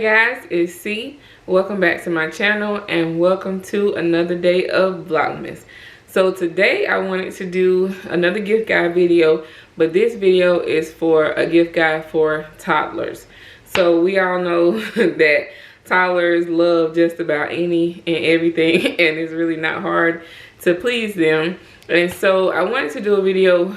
guys, it's C. Welcome back to my channel and welcome to another day of Vlogmas. So today I wanted to do another gift guide video, but this video is for a gift guide for toddlers. So we all know that toddlers love just about any and everything, and it's really not hard to please them. And so I wanted to do a video.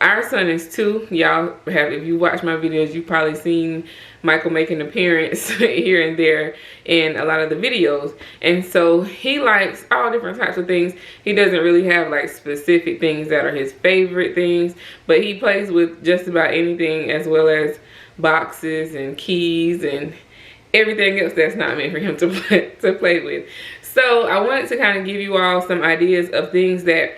Our son is 2. Y'all have, if you watch my videos, you've probably seen Michael make an appearance here and there in a lot of the videos. And so he likes all different types of things. He doesn't really have like specific things that are his favorite things, but he plays with just about anything, as well as boxes and keys and everything else that's not meant for him to play with. So I wanted to kind of give you all some ideas of things that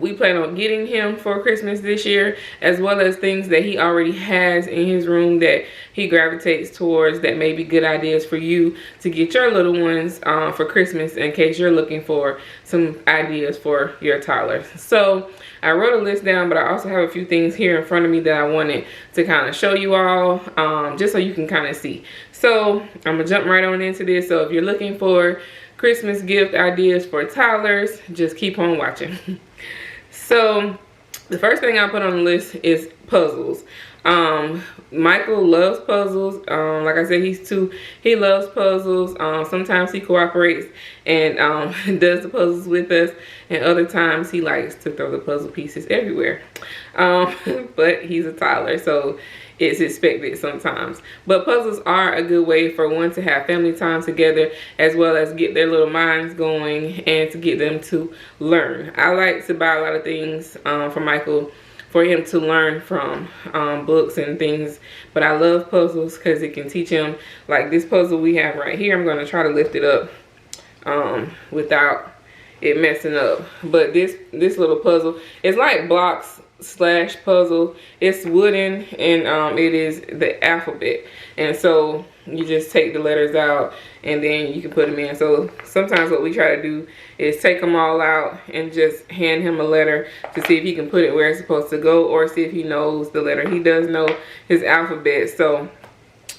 we plan on getting him for Christmas this year, as well as things that he already has in his room that he gravitates towards that may be good ideas for you to get your little ones for Christmas, in case you're looking for some ideas for your toddlers. So I wrote a list down, but I also have a few things here in front of me that I wanted to kind of show you all, just so you can kind of see. So I'm gonna jump right on into this. So if you're looking for Christmas gift ideas for toddlers, just keep on watching. So the first thing I put on the list is puzzles. Michael loves puzzles. Like I said, he's 2. He loves puzzles. Sometimes he cooperates and does the puzzles with us, and other times he likes to throw the puzzle pieces everywhere. But he's a toddler, so it's expected sometimes. But puzzles are a good way for one to have family time together, as well as get their little minds going and to get them to learn. I like to buy a lot of things for Michael for him to learn from, books and things. But I love puzzles because it can teach him. Like this puzzle we have right here, I'm going to try to lift it up without it messing up. But this little puzzle, it's like blocks slash puzzle. It's wooden, and it is the alphabet, and so you just take the letters out and then you can put them in. So sometimes what we try to do is take them all out and just hand him a letter to see if he can put it where it's supposed to go, or see if he knows the letter. He does know his alphabet, so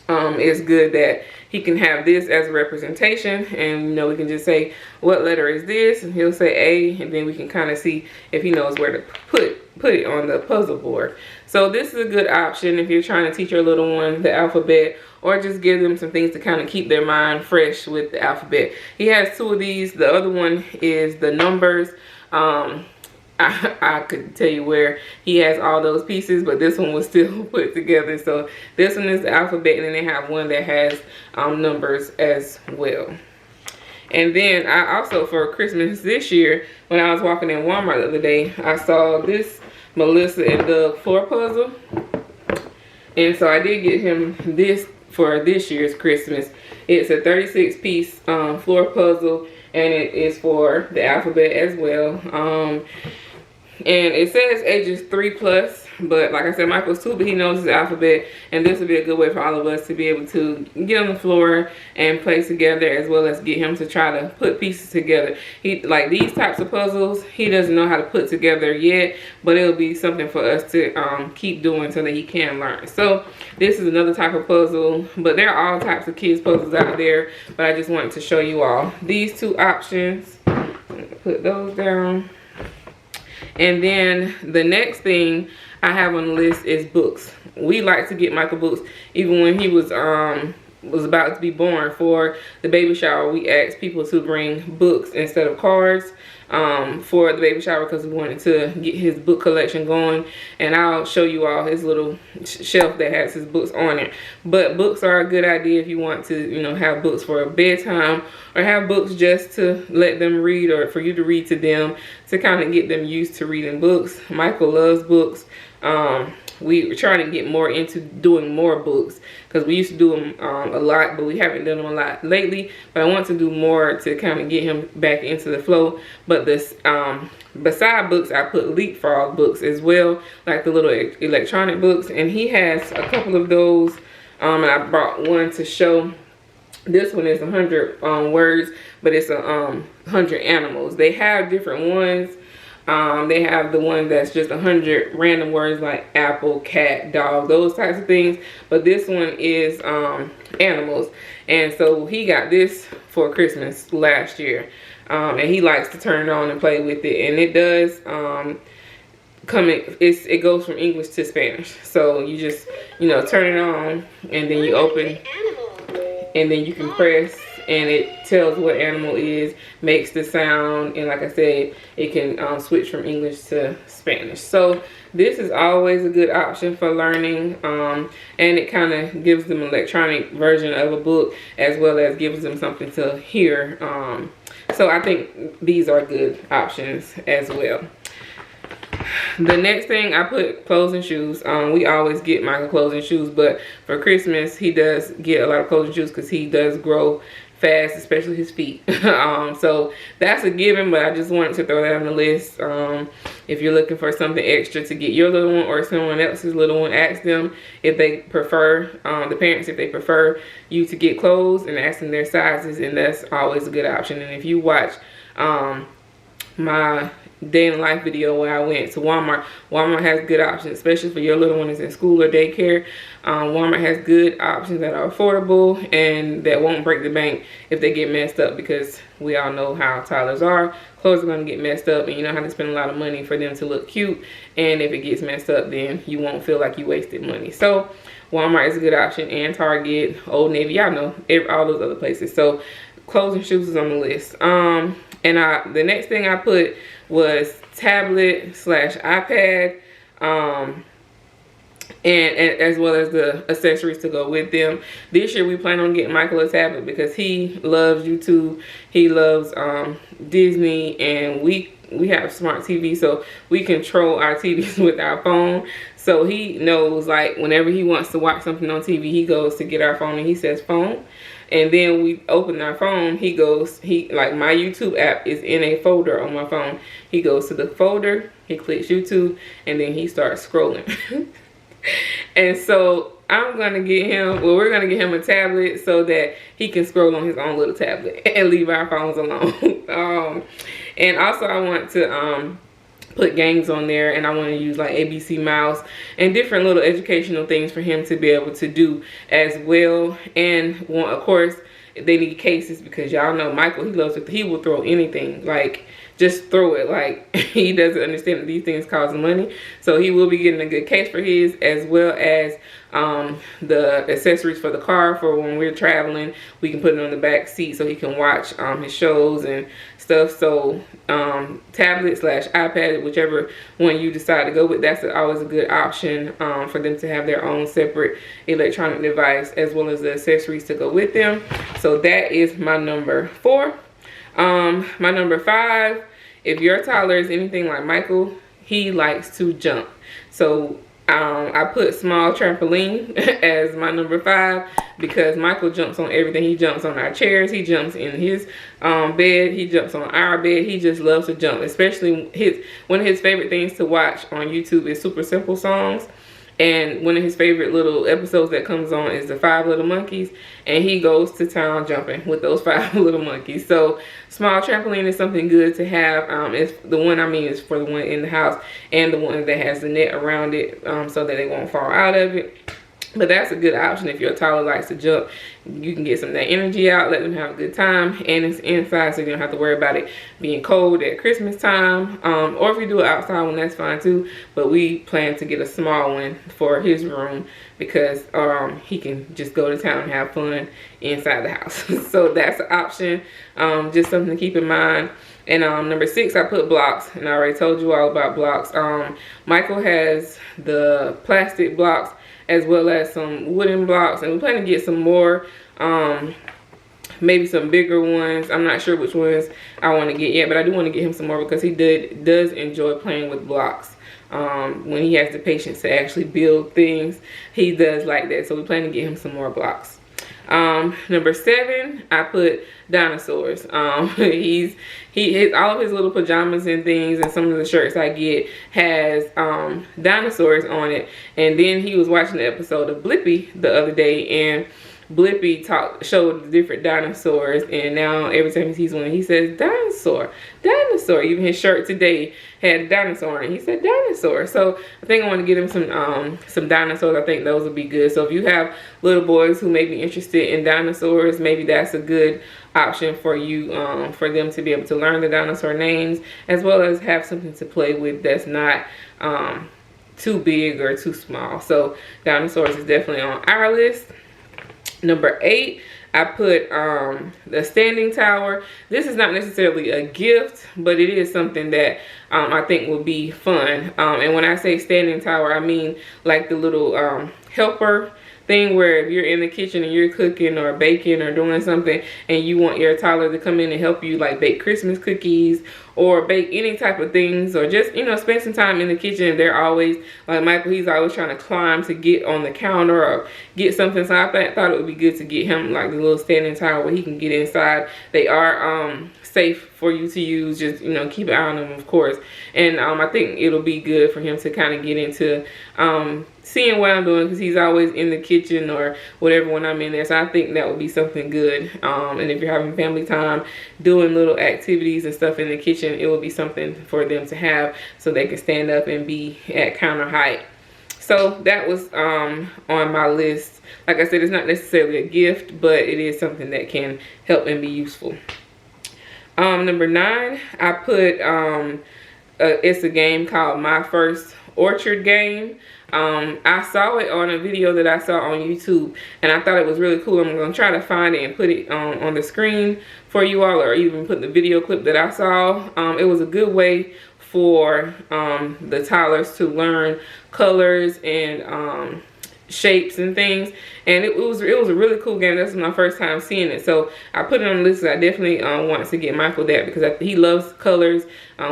it's good that he can have this as a representation, and you know, we can just say, what letter is this? And he'll say A, and then we can kind of see if he knows where to put it on the puzzle board. So this is a good option if you're trying to teach your little one the alphabet, or just give them some things to kind of keep their mind fresh with the alphabet. He has 2 of these. The other one is the numbers. I could tell you where he has all those pieces, but this one was still put together. So this one is the alphabet, and then they have one that has numbers as well. And then I also, for Christmas this year, when I was walking in Walmart the other day, I saw this Melissa and Doug floor puzzle. And so I did get him this for this year's Christmas. It's a 36-piece floor puzzle, and it is for the alphabet as well. And it says ages 3+, but like I said, Michael's 2, but he knows his alphabet, and this would be a good way for all of us to be able to get on the floor and play together, as well as get him to try to put pieces together. He like these types of puzzles, he doesn't know how to put together yet, but it'll be something for us to keep doing so that he can learn. So this is another type of puzzle, but there are all types of kids puzzles out there, but I just wanted to show you all these 2 options. Put those down. And then the next thing I have on the list is books. We like to get Michael books. Even when he was about to be born, for the baby shower, we asked people to bring books instead of cards for the baby shower, because we wanted to get his book collection going. And I'll show you all his little shelf that has his books on it. But books are a good idea if you want to, you know, have books for bedtime, or have books just to let them read, or for you to read to them, to kind of get them used to reading books. Michael loves books. We were trying to get more into doing more books, because we used to do them a lot, but we haven't done them a lot lately. But I want to do more to kind of get him back into the flow. But this beside books, I put leapfrog books as well, like the little electronic books, and he has a couple of those, and I brought one to show. This one is 100 words, but it's 100 animals. They have different ones. They have the one that's just 100 random words like apple, cat, dog, those types of things. But this one is animals. And so he got this for Christmas last year. And he likes to turn it on and play with it. And it does it goes from English to Spanish. So you just, you know, turn it on and then you open and then you can press and it tells what animal is, makes the sound, and like I said, it can switch from English to Spanish. So this is always a good option for learning, and it kind of gives them an electronic version of a book as well as gives them something to hear. So I think these are good options as well. The next thing I put clothes and shoes. We always get Michael clothes and shoes, but for Christmas he does get a lot of clothes and shoes because he does grow fast, especially his feet. So that's a given, but I just wanted to throw that on the list. If you're looking for something extra to get your little one or someone else's little one, ask them if they prefer, the parents, if they prefer you to get clothes, and ask them their sizes, and that's always a good option. And if you watch my day in the life video where I went to Walmart has good options, especially for your little one is in school or daycare. Walmart has good options that are affordable and that won't break the bank if they get messed up, because we all know how toddlers are. Clothes are going to get messed up and you don't have to spend a lot of money for them to look cute, and if it gets messed up then you won't feel like you wasted money. So Walmart is a good option, and Target, Old Navy, y'all know, all those other places. So clothes and shoes is on the list. And the next thing I put was tablet / iPad, and as well as the accessories to go with them. This year we plan on getting Michael a tablet because he loves YouTube, he loves Disney, and we have smart TV, so we control our TVs with our phone. So he knows, like, whenever he wants to watch something on TV, he goes to get our phone and he says phone. And then we open our phone, like, my YouTube app is in a folder on my phone. He goes to the folder, he clicks YouTube, and then he starts scrolling. And so we're gonna get him a tablet so that he can scroll on his own little tablet and leave our phones alone. And also I want to put games on there, and I want to use like ABC Mouse and different little educational things for him to be able to do as well. And of course they need cases, because y'all know Michael, he will throw anything, like just throw it. Like, he doesn't understand that these things cost money. So he will be getting a good case for his, as well as the accessories for the car, for when we're traveling. We can put it on the back seat so he can watch his shows and stuff. So tablet / iPad, whichever one you decide to go with, that's always a good option for them to have their own separate electronic device, as well as the accessories to go with them. So that is my number 4. My number 5, if your toddler is anything like Michael, he likes to jump. So I put small trampoline as my number 5, because Michael jumps on everything. He jumps on our chairs, he jumps in his bed, he jumps on our bed. He just loves to jump. Especially one of his favorite things to watch on YouTube is Super Simple Songs. And one of his favorite little episodes that comes on is the 5 Little Monkeys, and he goes to town jumping with those 5 little monkeys. So small trampoline is something good to have. It's the one I mean is for the one in the house, and the one that has the net around it, so that they won't fall out of it. But that's a good option if your toddler likes to jump. You can get some of that energy out, let them have a good time, and it's inside, so you don't have to worry about it being cold at Christmas time. Or if you do it outside one, that's fine too. But we plan to get a small one for his room, because he can just go to town and have fun inside the house. So that's an option, just something to keep in mind. And number 6, I put blocks, and I already told you all about blocks. Michael has the plastic blocks as well as some wooden blocks, and we plan to get some more, maybe some bigger ones. I'm not sure which ones I want to get yet, but I do want to get him some more, because he does enjoy playing with blocks. When he has the patience to actually build things, he does like that. So we plan to get him some more blocks. Number 7, I put dinosaurs. All of his little pajamas and things, and some of the shirts I get has dinosaurs on it. And then he was watching the episode of Blippi the other day, and Blippi showed the different dinosaurs, and now every time he sees one, he says dinosaur, dinosaur. Even his shirt today had a dinosaur on it. He said dinosaur. So I think I want to get him some dinosaurs. I think those would be good. So if you have little boys who may be interested in dinosaurs, maybe that's a good option for you, for them to be able to learn the dinosaur names, as well as have something to play with that's not too big or too small. So dinosaurs is definitely on our list. Number 8, I put the standing tower. This is not necessarily a gift, but it is something that I think will be fun. And when I say standing tower, I mean like the little helper thing where if you're in the kitchen and you're cooking or baking or doing something and you want your toddler to come in and help you, like bake Christmas cookies or bake any type of things, or just, you know, spend some time in the kitchen. They're always, like Michael, he's always trying to climb to get on the counter or get something. So I thought it would be good to get him like the little standing tower where he can get inside. They are safe for you to use. Just, you know, keep an eye on them, of course. And I think it'll be good for him to kind of get into seeing what I'm doing, because he's always in the kitchen or whatever when I'm in there. So I think that would be something good. And if you're having family time, doing little activities and stuff in the kitchen, it will be something for them to have so they can stand up and be at counter height. So that was on my list. Like I said, it's not necessarily a gift, but it is something that can help and be useful. Number 9, I put it's a game called My First Orchard Game. I saw it on a video that I saw on YouTube, and I thought it was really cool. I'm going to try to find it and put it on the screen for you all, or even put the video clip that I saw. It was a good way for the toddlers to learn colors and shapes and things, and it was a really cool game. This was my first time seeing it, so I put it on the list. I definitely want to get Michael that, because he loves colors.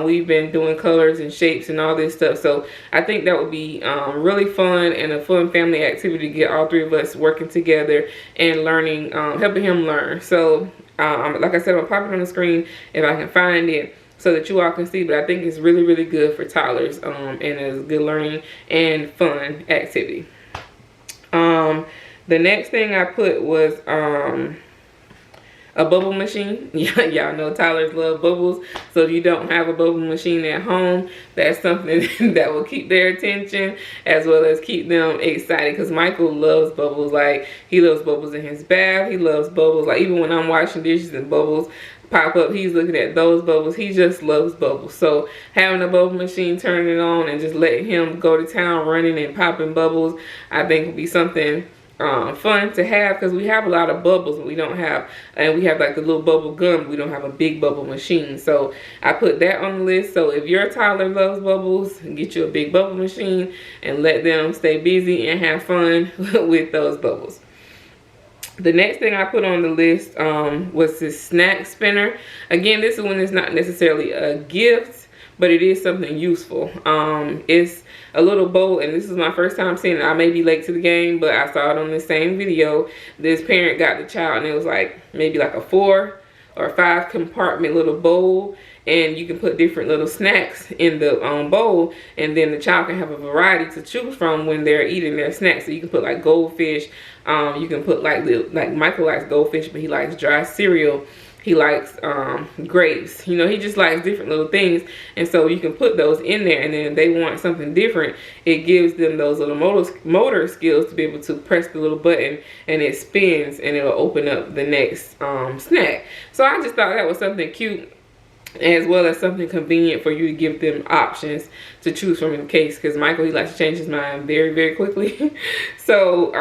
We've been doing colors and shapes and all this stuff, so I think that would be really fun and a fun family activity to get all 3 of us working together and learning, helping him learn. So like I said, I'm popping on the screen if I can find it so that you all can see, but I think it's really, really good for toddlers, and it's a good learning and fun activity. The next thing I put was a bubble machine. Y'all know toddlers love bubbles, so if you don't have a bubble machine at home, that's something that will keep their attention as well as keep them excited, because Michael loves bubbles. Like, he loves bubbles in his bath. He loves bubbles, like even when I'm washing dishes and bubbles pop up, he's looking at those bubbles. He just loves bubbles. So having a bubble machine, turning it on and just letting him go to town running and popping bubbles, I think would be something fun to have, because we have a lot of bubbles, but we don't have, and we have like the little bubble gum, but we don't have a big bubble machine. So I put that on the list. So if your toddler loves bubbles, get you a big bubble machine and let them stay busy and have fun with those bubbles. The next thing I put on the list was this snack spinner. Again, this one is not necessarily a gift, but it is something useful. It's a little bowl, and this is my first time seeing it. I may be late to the game, but I saw it on the same video. This parent got the child, and it was like maybe like a 4 or 5 compartment little bowl, and you can put different little snacks in the bowl, and then the child can have a variety to choose from when they're eating their snacks. So you can put like goldfish, you can put like Michael likes goldfish, but he likes dry cereal. He likes grapes. You know, he just likes different little things. And so you can put those in there, and then if they want something different, it gives them those little motor skills to be able to press the little button, and it spins and it'll open up the next snack. So I just thought that was something cute, as well as something convenient for you to give them options to choose from in the case, because Michael, he likes to change his mind very, very quickly. So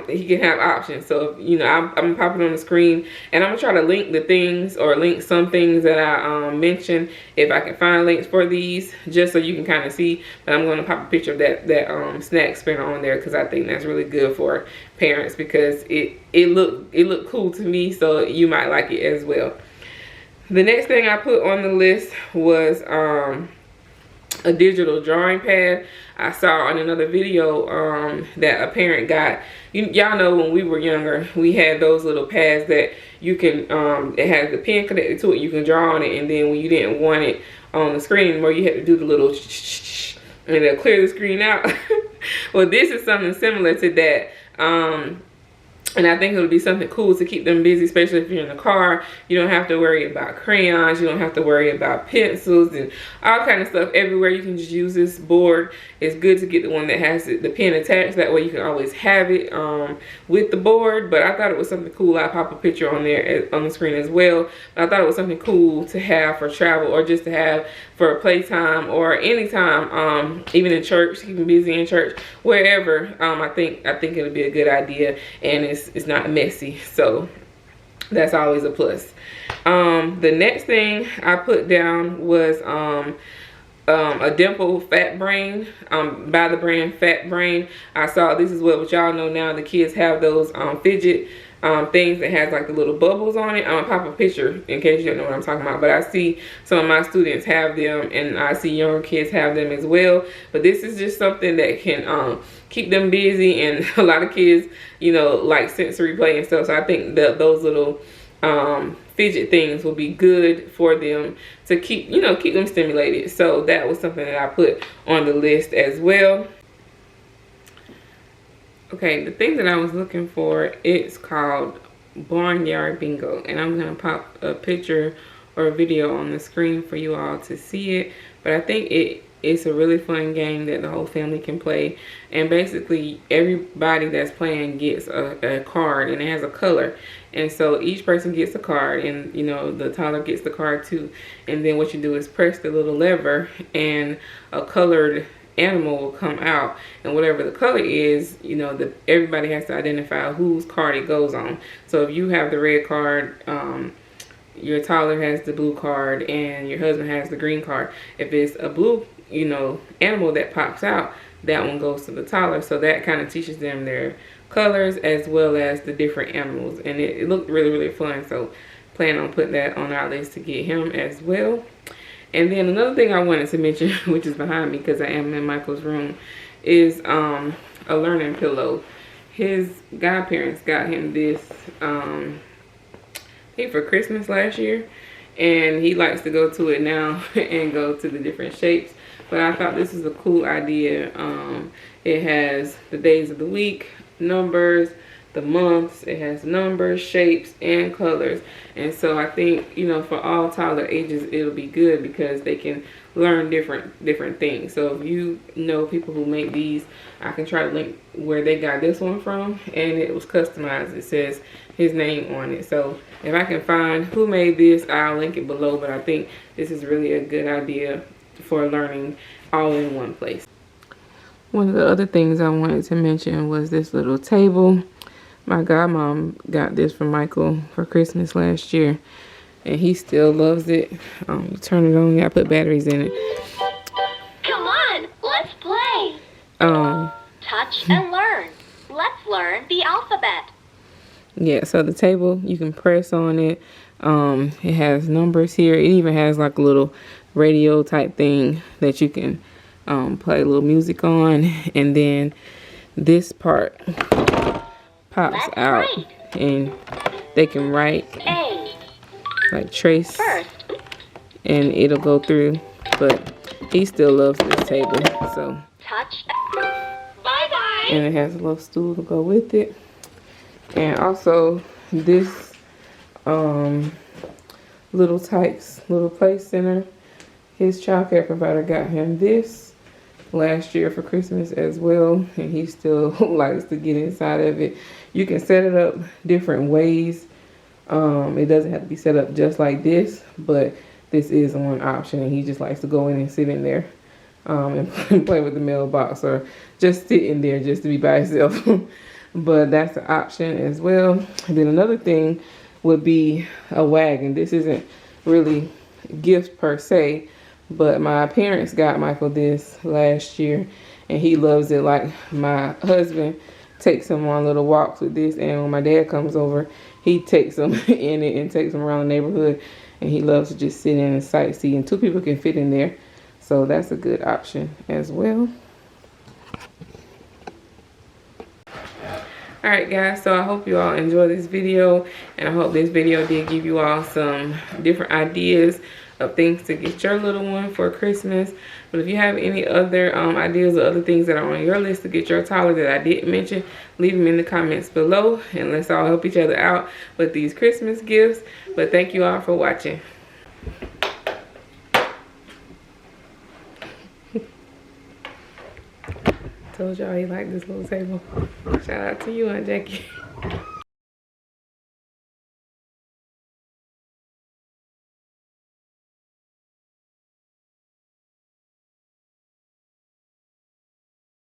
he can have options. So, you know, I'm popping on the screen, and I'm gonna try to link the things, or link some things that I mentioned, if I can find links for these, just so you can kind of see. But I'm gonna pop a picture of that snack spinner on there, because I think that's really good for parents, because it looked cool to me, so you might like it as well. The next thing I put on the list was a digital drawing pad. I saw on another video that a parent got. Y'all know when we were younger, we had those little pads that you can, it has the pen connected to it. You can draw on it, and then when you didn't want it on the screen anymore, you had to do the little and it'll clear the screen out. Well, this is something similar to that. And I think it would be something cool to keep them busy, especially if you're in the car. You don't have to worry about crayons. You don't have to worry about pencils and all kind of stuff everywhere. You can just use this board. It's good to get the one that has the pen attached. That way you can always have it with the board. But I thought it was something cool. I'll pop a picture on there on the screen as well. But I thought it was something cool to have for travel, or just to have for playtime, or anytime, even in church, keeping busy in church, wherever. I think it'll be a good idea, and it's not messy, so that's always a plus. The next thing I put down was a dimple fat brain, by the brand Fat Brain. I saw, this is what y'all know now, the kids have those fidget things that has like the little bubbles on it. I'm gonna pop a picture in case you don't know what I'm talking about, but I see some of my students have them, and I see younger kids have them as well. But this is just something that can keep them busy, and a lot of kids, you know, like sensory play and stuff. So I think that those little fidget things will be good for them to keep, you know, keep them stimulated. So that was something that I put on the list as well. Okay, the thing that I was looking for, it's called Barnyard Bingo, and I'm gonna pop a picture or a video on the screen for you all to see it. But I think it's a really fun game that the whole family can play, and basically everybody that's playing gets a card, and it has a color, and so each person gets a card, and you know, the toddler gets the card too. And then what you do is press the little lever, and a colored animal will come out, and whatever the color is, you know, everybody has to identify whose card it goes on. So if you have the red card, your toddler has the blue card, and your husband has the green card. If it's a blue, you know, animal that pops out, that one goes to the toddler. So that kind of teaches them their colors as well as the different animals, and it looked really, really fun. So plan on putting that on our list to get him as well. And then another thing I wanted to mention, which is behind me because I am in Michael's room, is a learning pillow. His godparents got him this, I think for Christmas last year, and he likes to go to it now and go to the different shapes. But I thought this is a cool idea. It has the days of the week, numbers, the months, it has numbers, shapes, and colors. And so I think, you know, for all toddler ages, it'll be good because they can learn different things. So if you know people who make these, I can try to link where they got this one from, and it was customized. It says his name on it. So if I can find who made this, I'll link it below. But I think this is really a good idea for learning all in one place. One of the other things I wanted to mention was this little table. My godmom got this for Michael for Christmas last year, and he still loves it. You turn it on, you gotta put batteries in it. Come on, let's play. Touch and learn. Let's learn the alphabet. Yeah, so the table, you can press on it. It has numbers here. It even has like a little radio type thing that you can play a little music on, and then this part pops out, and they can write, like trace, and it'll go through. But he still loves this table, so touch. Bye-bye. And it has a little stool to go with it, and also this little play center. His childcare provider got him this last year for Christmas as well, and he still likes to get inside of it. You can set it up different ways. It doesn't have to be set up just like this, but this is one option, and he just likes to go in and sit in there and play with the mailbox, or just sit in there just to be by himself. But that's an option as well. And then another thing would be a wagon. This isn't really gift per se, but my parents got Michael this last year, and he loves it. Like, my husband takes him on little walks with this, and when my dad comes over, he takes him in it and takes him around the neighborhood, and he loves to just sit in and sightsee, and 2 people can fit in there, so that's a good option as well. Alright guys, so I hope you all enjoyed this video, and I hope this video did give you all some different ideas of things to get your little one for Christmas. But if you have any other ideas or other things that are on your list to get your toddler that I didn't mention, leave them in the comments below, and let's all help each other out with these Christmas gifts. But thank you all for watching. Told y'all you like this little table. Shout out to you, Aunt Jackie.